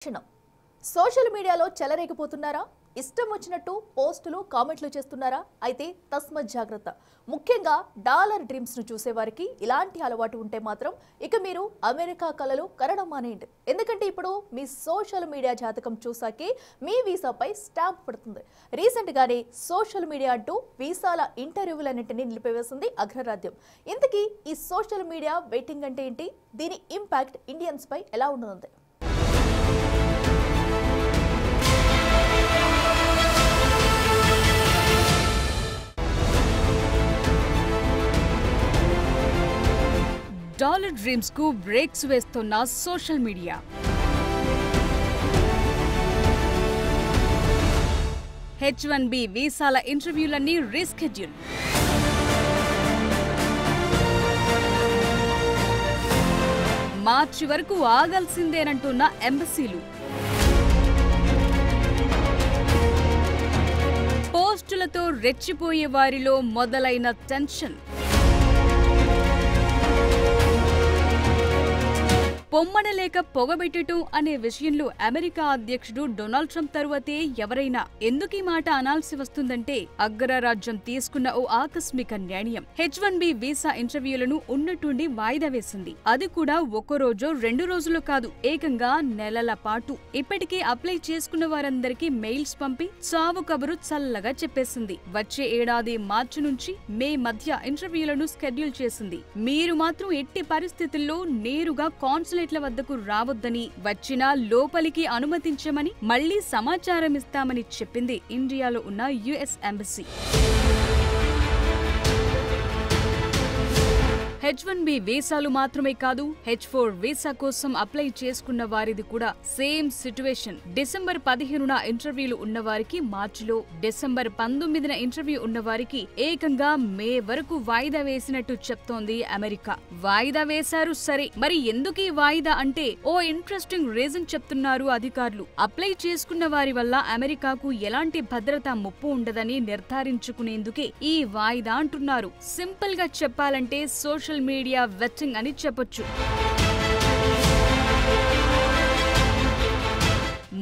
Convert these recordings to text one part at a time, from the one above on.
క్షణం సోషల్ మీడియాలో చెలరేగిపోతున్నారా? ఇష్టం వచ్చినట్టు పోస్టులు కామెంట్లు చేస్తున్నారా? అయితే తస్మత్ జాగ్రత్త. ముఖ్యంగా డాలర్ డ్రీమ్స్ ను చూసేవారికి ఇలాంటి అలవాటు ఉంటే మాత్రం ఇక మీరు అమెరికా కలలు కనడం మానేయండి. ఎందుకంటే ఇప్పుడు మీ సోషల్ మీడియా జాతకం చూసాకే మీ వీసాపై స్టాంప్ పడుతుంది. రీసెంట్ గానే సోషల్ మీడియా అంటూ వీసాల ఇంటర్వ్యూలన్నింటినీ నిలిపివేసింది అగ్రరాజ్యం. ఇంతకీ ఈ సోషల్ మీడియా వెయిటింగ్ అంటే ఏంటి? దీని ఇంపాక్ట్ ఇండియన్స్ పై ఎలా ఉంటుంది? డాలర్ డ్రీమ్స్ కు బ్రేక్స్ వేస్తున్న సోషల్ మీడియా. H1B వీసాల ఇంటర్వ్యూలన్నీ రీస్కెడ్యూల్. మార్చి వరకు ఆగాల్సిందేనంటున్న ఎంబసీలు. పోస్టులతో రెచ్చిపోయే వారిలో మొదలైన టెన్షన్. పొమ్మనలేక పొగబెట్టటం అనే విషయంలో అమెరికా అధ్యక్షుడు డొనాల్డ్ ట్రంప్ తరువాతే ఎవరైనా ఎందుకు ఈ మాట అనాల్సి వస్తుందంటే అగ్రరాజ్యం తీసుకున్న ఓ ఆకస్మిక నిర్ణయం. H1B వీసా ఇంటర్వ్యూలను ఉన్నట్టుండి వాయిదా వేసింది. అది కూడా ఒక రోజో 2 రోజులు కాదు, ఏకంగా నెలల పాటు. ఇప్పటికే అప్లై చేసుకున్న వారందరికీ మెయిల్స్ పంపి చావు కబురు చల్లగా చెప్పేసింది. వచ్చే ఏడాది మార్చి నుంచి మే మధ్య ఇంటర్వ్యూలను స్కెడ్యూల్ చేసింది. మీరు మాత్రం ఎట్టి పరిస్థితుల్లో నేరుగా కాన్సులేట్ల వద్దకు రావద్దని, వచ్చినా లోపలికి అనుమతించమని, మళ్లీ సమాచారం ఇస్తామని చెప్పింది ఇండియాలో ఉన్న US ఎంబసీ. H1B వీసాలు మాత్రమే కాదు, H4 వీసా కోసం అప్లై చేసుకున్న వారిది కూడా సేమ్ సిట్యుయేషన్. డిసెంబర్ 15న ఇంటర్వ్యూలు ఉన్నవారికి మార్చిలో, డిసెంబర్ 19న ఇంటర్వ్యూ ఉన్నవారికి ఏకంగా మే వరకు వాయిదా వేసినట్టు చెప్తోంది అమెరికా. వాయిదా వేశారు సరే, మరి ఎందుకు ఈ వాయిదా అంటే ఓ ఇంట్రెస్టింగ్ రీజన్ చెప్తున్నారు అధికారులు. అప్లై చేసుకున్న వారి వల్ల అమెరికాకు ఎలాంటి భద్రతా ముప్పు ఉండదని నిర్ధారించుకునేందుకే ఈ వాయిదా అంటున్నారు. సింపుల్ గా చెప్పాలంటే సోషల్ మీడియా వెట్టింగ్ అని చెప్పొచ్చు.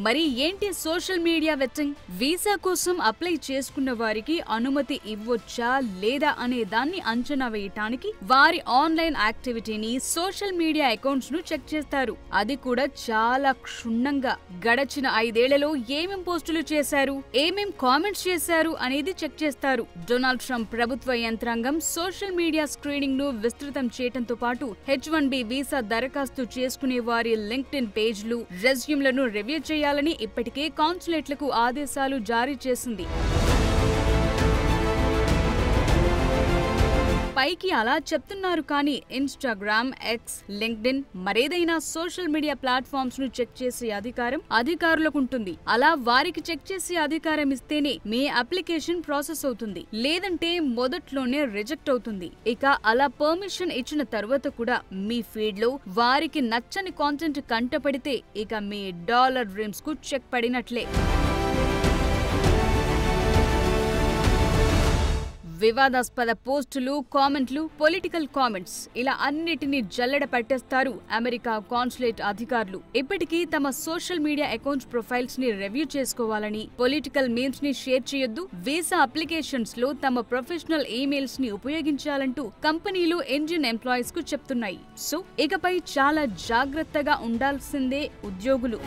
మరి ఏంటి సోషల్ మీడియా వెట్టింగ్? వీసా కోసం అప్లై చేసుకున్న వారికి అనుమతి ఇవ్వొచ్చా లేదా అనే దాన్ని అంచనా వేయటానికి వారి ఆన్లైన్ యాక్టివిటీని, సోషల్ మీడియా అకౌంట్స్ ను చెక్ చేస్తారు. అది కూడా చాలా క్షుణ్ణంగా. గడచిన 5 ఏళ్లలో ఏమేం పోస్టులు చేశారు, ఏమేం కామెంట్స్ చేశారు అనేది చెక్ చేస్తారు. డొనాల్డ్ ట్రంప్ ప్రభుత్వ యంత్రాంగం సోషల్ మీడియా స్క్రీనింగ్ ను విస్తృతం చేయడంతో పాటు H1B వీసా దరఖాస్తు చేసుకునే వారి లింక్డ్ఇన్ పేజ్లు, రెజ్యూమ్లను రివ్యూ చేయాలని ఇప్పటికే కాన్సులేట్లకు ఆదేశాలు జారీ చేసింది. పైకి అలా చెప్తున్నారు కానీ ఇన్స్టాగ్రామ్, ఎక్స్, లింక్డ్ఇన్ మరేదైనా సోషల్ మీడియా ప్లాట్ఫామ్స్ ను చెక్ చేసే అధికారం అధికారులకు ఉంటుంది. అలా వారికి చెక్ చేసే అధికారం ఇస్తేనే మీ అప్లికేషన్ ప్రాసెస్ అవుతుంది, లేదంటే మొదట్లోనే రిజెక్ట్ అవుతుంది. ఇక అలా పర్మిషన్ ఇచ్చిన తర్వాత కూడా మీ ఫీడ్ లో వారికి నచ్చని కాంటెంట్ కంటపడితే ఇక మీ డాలర్ డ్రీమ్స్ కు చెక్ పడినట్లే. వివాదాస్పద పోస్టులు, కామెంట్లు, పొలిటికల్ కామెంట్స్ ఇలా అన్నిటినీ జల్లెడ పట్టేస్తారు అమెరికా కాన్సులేట్ అధికారులు. ఇప్పటికీ తమ సోషల్ మీడియా అకౌంట్స్ ప్రొఫైల్స్ ని రివ్యూ చేసుకోవాలని, పొలిటికల్ మీమ్స్ ని షేర్ చేయొద్దు, వీసా అప్లికేషన్స్ లో తమ ప్రొఫెషనల్ ఈమెయిల్స్ ని ఉపయోగించాలంటూ కంపెనీలు ఇండియన్ ఎంప్లాయీస్ కు చెప్తున్నాయి. సో ఇకపై చాలా జాగ్రత్తగా ఉండాల్సిందే ఉద్యోగులు.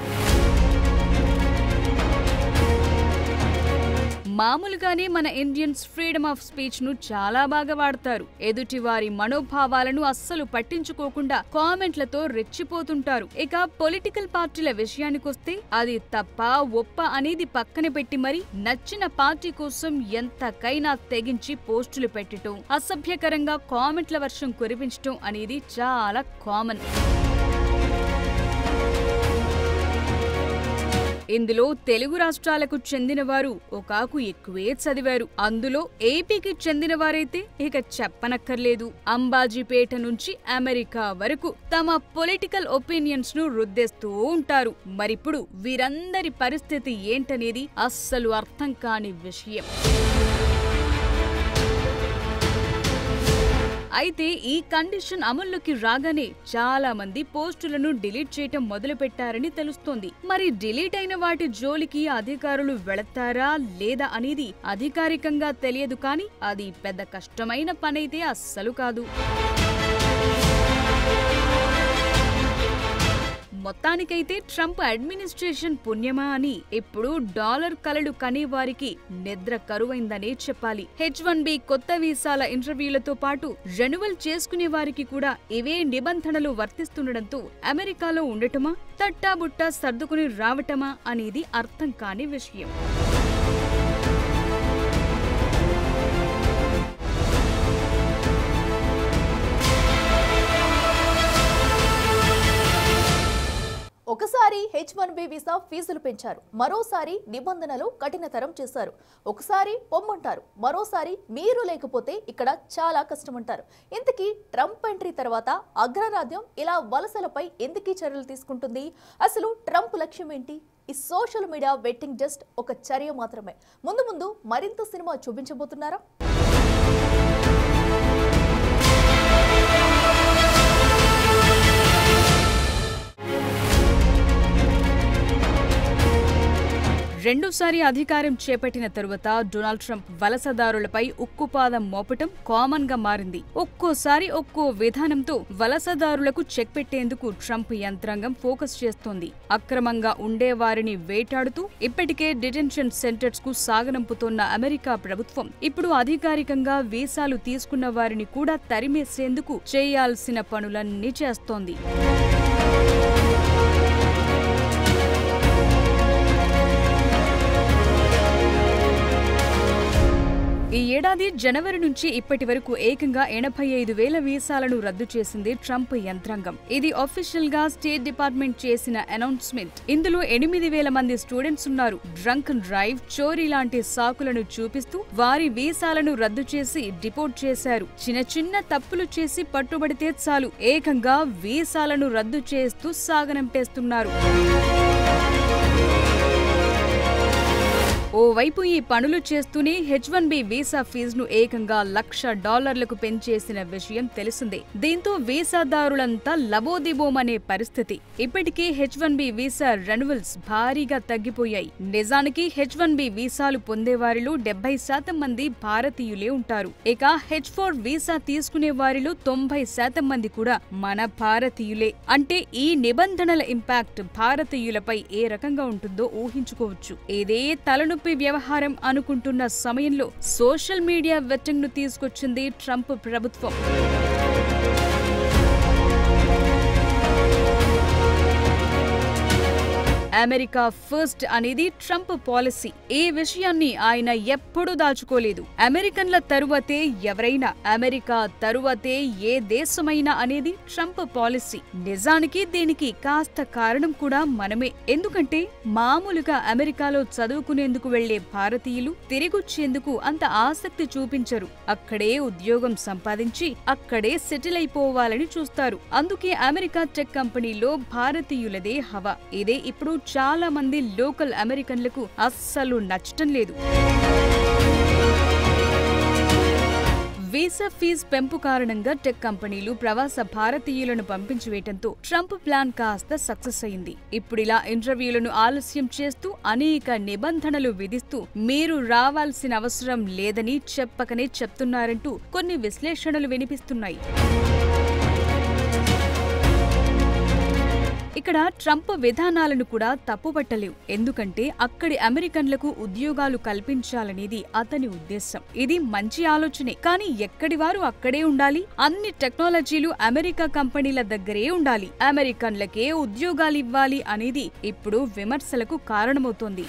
మామూలుగానే మన ఇండియన్స్ ఫ్రీడమ్ ఆఫ్ స్పీచ్ ను చాలా బాగా వాడతారు. ఎదుటి వారి మనోభావాలను అస్సలు పట్టించుకోకుండా కామెంట్లతో రెచ్చిపోతుంటారు. ఇక పొలిటికల్ పార్టీల విషయానికొస్తే అది తప్ప ఒప్ప అనేది పక్కన పెట్టి మరి నచ్చిన పార్టీ కోసం ఎంతకైనా తెగించి పోస్టులు పెట్టడం, అసభ్యకరంగా కామెంట్ల వర్షం కురిపించడం అనేది చాలా కామన్. ఇందులో తెలుగు రాష్ట్రాలకు చెందిన వారు ఒకాకు ఎక్కువే చదివారు. అందులో ఏపీకి చెందిన వారైతే ఇక చెప్పనక్కర్లేదు. అంబాజీపేట నుంచి అమెరికా వరకు తమ పొలిటికల్ ఒపీనియన్స్ ను రుద్దేస్తూ ఉంటారు. మరిప్పుడు వీరందరి పరిస్థితి ఏంటనేది అస్సలు అర్థం కాని విషయం. అయితే ఈ కండిషన్ అమల్లోకి రాగానే చాలా మంది పోస్టులను డిలీట్ చేయటం మొదలు పెట్టారని తెలుస్తోంది. మరి డిలీట్ అయిన వాటి జోలికి అధికారులు వెళతారా లేదా అనేది అధికారికంగా తెలియదు, కానీ అది పెద్ద కష్టమైన పనైతే అస్సలు కాదు. మొత్తానికైతే ట్రంప్ అడ్మినిస్ట్రేషన్ పుణ్యమా అని ఇప్పుడు డాలర్ కలలు కనేవారికి నిద్ర కరువైందనే చెప్పాలి. H1B కొత్త వీసాల ఇంటర్వ్యూలతో పాటు రెన్యువల్ చేసుకునే వారికి కూడా ఇవే నిబంధనలు వర్తిస్తుండటంతో అమెరికాలో ఉండటమా, తట్టాబుట్టా సర్దుకుని రావటమా అనేది అర్థం కాని విషయం. ఒకసారి H1B వీసా ఫీజులు పెంచారు, మరోసారి నిబంధనలు కఠినతరం చేశారు. ఒకసారి పొమ్మంటారు, మరోసారి మీరు లేకపోతే ఇక్కడ చాలా కష్టమంటారు. ఇంతకీ ట్రంప్ ఎంట్రీ తర్వాత అగ్రరాజ్యం ఇలా వలసలపై ఎందుకీ చర్యలు తీసుకుంటుంది? అసలు ట్రంప్ లక్ష్యం ఏంటి? ఈ సోషల్ మీడియా వెట్టింగ్ జస్ట్ ఒక చర్య మాత్రమే. ముందు మరింత సినిమా చూపించబోతున్నారా? రెండోసారి అధికారం చేపట్టిన తరువాత డొనాల్డ్ ట్రంప్ వలసదారులపై ఉక్కుపాదం మోపటం కామన్ గా మారింది. ఒక్కోసారి ఒక్కో విధానంతో వలసదారులకు చెక్ పెట్టేందుకు ట్రంప్ యంత్రాంగం ఫోకస్ చేస్తోంది. అక్రమంగా ఉండేవారిని వేటాడుతూ ఇప్పటికే డిటెన్షన్ సెంటర్స్ కు సాగనంపుతోన్న అమెరికా ప్రభుత్వం ఇప్పుడు అధికారికంగా వీసాలు తీసుకున్న వారిని కూడా తరిమేసేందుకు చేయాల్సిన పనులన్నీ చేస్తోంది. ఈ ఏడాది జనవరి నుంచి ఇప్పటి వరకు ఏకంగా 85,000 వీసాలను రద్దు చేసింది ట్రంప్ యంత్రాంగం. ఇది అఫీషియల్ గా స్టేట్ డిపార్ట్మెంట్ చేసిన అనౌన్స్మెంట్. ఇందులో 8,000 మంది స్టూడెంట్స్ ఉన్నారు. డ్రంక్ అండ్ డ్రైవ్, చోరీ లాంటి సాకులను చూపిస్తూ వారి వీసాలను రద్దు చేసి డిపోర్ట్ చేశారు. చిన్న తప్పులు చేసి పట్టుబడితే చాలు ఏకంగా వీసాలను రద్దు చేస్తూ సాగనంపేస్తున్నారు. ఓవైపు ఈ పనులు చేస్తూనే H1B వీసా ఫీజును ఏకంగా $1,00,000 పెంచేసిన విషయం తెలిసిందే. దీంతో వీసాదారులంతా లబోదిబోమనే పరిస్థితి. ఇప్పటికే H1B వీసా రెన్యువల్స్ భారీగా తగ్గిపోయాయి. నిజానికి H1B వీసాలు పొందేవారిలో 70% మంది భారతీయులే ఉంటారు. ఇక H4 వీసా తీసుకునే వారిలో 90% మంది కూడా మన భారతీయులే. అంటే ఈ నిబంధనల ఇంపాక్ట్ భారతీయులపై ఏ రకంగా ఉంటుందో ఊహించుకోవచ్చు. ఇదే తలనొప్పి వ్యవహారం అనుకుంటున్న సమయంలో సోషల్ మీడియా వెట్టింగ్ ను తీసుకొచ్చింది ట్రంప్ ప్రభుత్వం. అమెరికా ఫస్ట్ అనేది ట్రంప్ పాలసీ. ఈ విషయాన్ని ఆయన ఎప్పుడూ దాచుకోలేదు. అమెరికన్ల తరువాతే ఎవరైనా, అమెరికా తరువాతే ఏ దేశమైనా అనేది ట్రంప్ పాలసీ. నిజానికి దీనికి కాస్త కారణం కూడా మనమే. ఎందుకంటే మామూలుగా అమెరికాలో చదువుకునేందుకు వెళ్లే భారతీయులు తిరిగొచ్చేందుకు అంత ఆసక్తి చూపించరు. అక్కడే ఉద్యోగం సంపాదించి అక్కడే సెటిల్ అయిపోవాలని చూస్తారు. అందుకే అమెరికా టెక్ కంపెనీలో భారతీయులదే హవా. ఇదే ఇప్పుడు చాలా మంది లోకల్ అమెరికన్లకు అస్సలు నచ్చటం లేదు. వీసా ఫీజు పెంపు కారణంగా టెక్ కంపెనీలు ప్రవాస భారతీయులను పంపించివేయటంతో ట్రంప్ ప్లాన్ కాస్త సక్సెస్ అయింది. ఇప్పుడిలా ఇంటర్వ్యూలను ఆలస్యం చేస్తూ అనేక నిబంధనలు విధిస్తూ మీరు రావాల్సిన అవసరం లేదని చెప్పకనే చెప్తున్నారంటూ కొన్ని విశ్లేషణలు వినిపిస్తున్నాయి. ఇక్కడ ట్రంప్ విధానాలను కూడా తప్పుపట్టలేవు. ఎందుకంటే అక్కడి అమెరికన్లకు ఉద్యోగాలు కల్పించాలనేది అతని ఉద్దేశం. ఇది మంచి ఆలోచనే. కానీ ఎక్కడి వారు అక్కడే ఉండాలి. అన్ని టెక్నాలజీలు అమెరికా కంపెనీల దగ్గరే ఉండాలి. అమెరికన్లకే ఉద్యోగాలివ్వాలి అనేది ఇప్పుడు విమర్శలకు కారణమవుతోంది.